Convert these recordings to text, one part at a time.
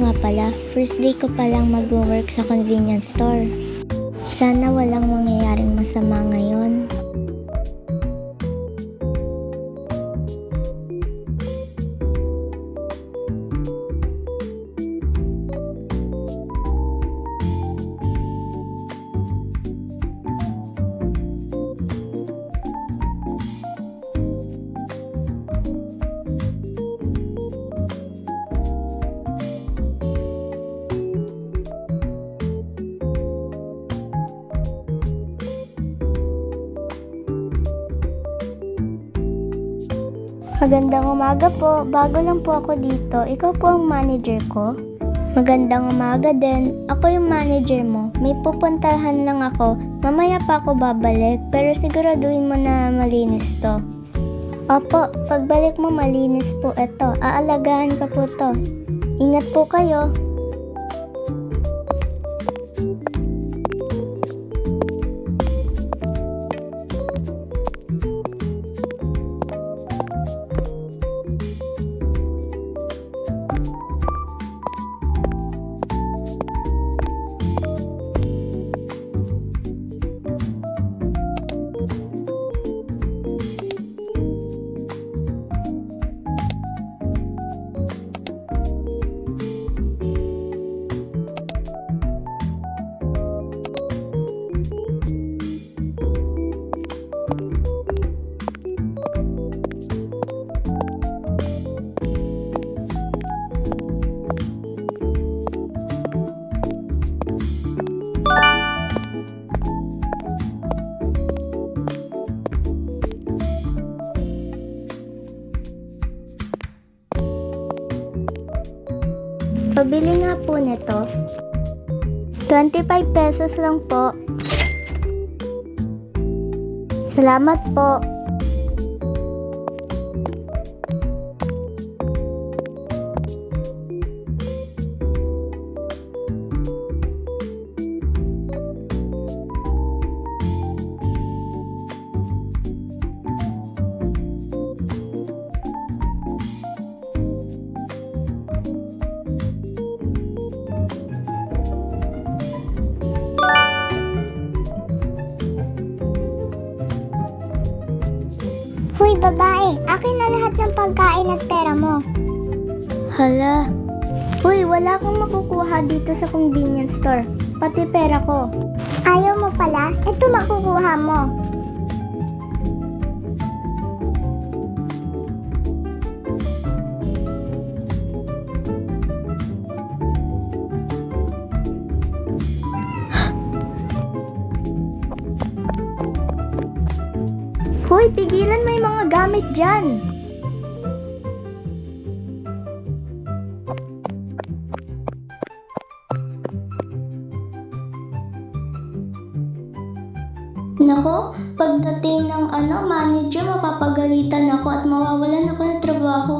nga pala, first day ko palang mag-work sa convenience store. Sana walang mangyayaring masama ngayon. Magandang umaga po. Bago lang po ako dito. Ikaw po ang manager ko? Magandang umaga din. Ako yung manager mo. May pupuntahan lang ako. Mamaya pa ako babalik. Pero siguraduhin mo na malinis to. Opo, pagbalik mo malinis po ito. Aalagaan ko po to. Ingat po kayo. Pabili nga po nito. 25 pesos lang po. Salamat po. Hoy babae, akin na lahat ng pagkain at pera mo. Hala. Uy, wala akong makukuha dito sa convenience store. Pati pera ko. Ayaw mo pala? Ito makukuha mo. Hoy, pigilan mo yung mga gamit dyan. Nako, pagdating ng manager, mapapagalitan ako at mawawalan ako ng trabaho.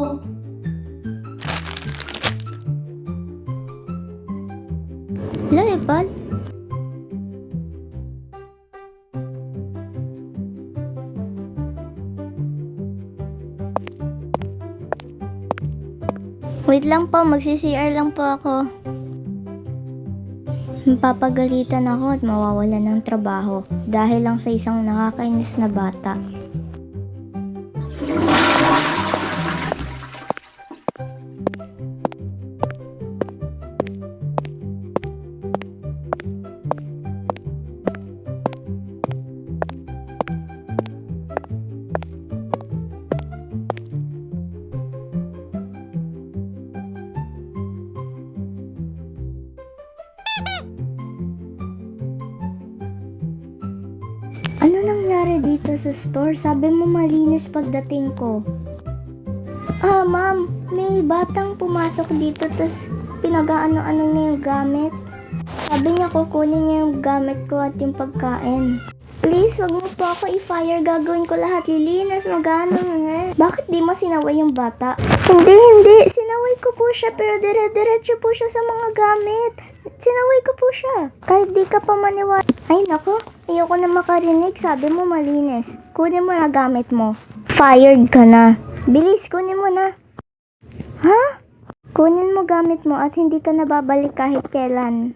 Hello, Epal? Wait lang po, magsi-CR lang po ako. Mapapagalitan ako at mawawalan ng trabaho dahil lang sa isang nakakainis na bata. Ano nangyari dito sa store? Sabi mo malinis pagdating ko. Ma'am, may batang pumasok dito tas pinag-ano-ano niya yung gamit. Sabi niya kukunin niya yung gamit ko at yung pagkain. Please, wag mo po ako i-fire. Gagawin ko lahat. Lilinis, mag-ano. Bakit di mo sinaway yung bata? Hindi. Sinaway ko po siya pero dire-diretso po siya sa mga gamit. Sinaway ko po siya. Kahit di ka pa maniwala. Ay nako, ayoko na makarinig. Sabi mo malinis. Kunin mo na gamit mo. Fired ka na. Bilis, kunin mo na. Ha? Kunin mo gamit mo at hindi ka nababalik kahit kailan.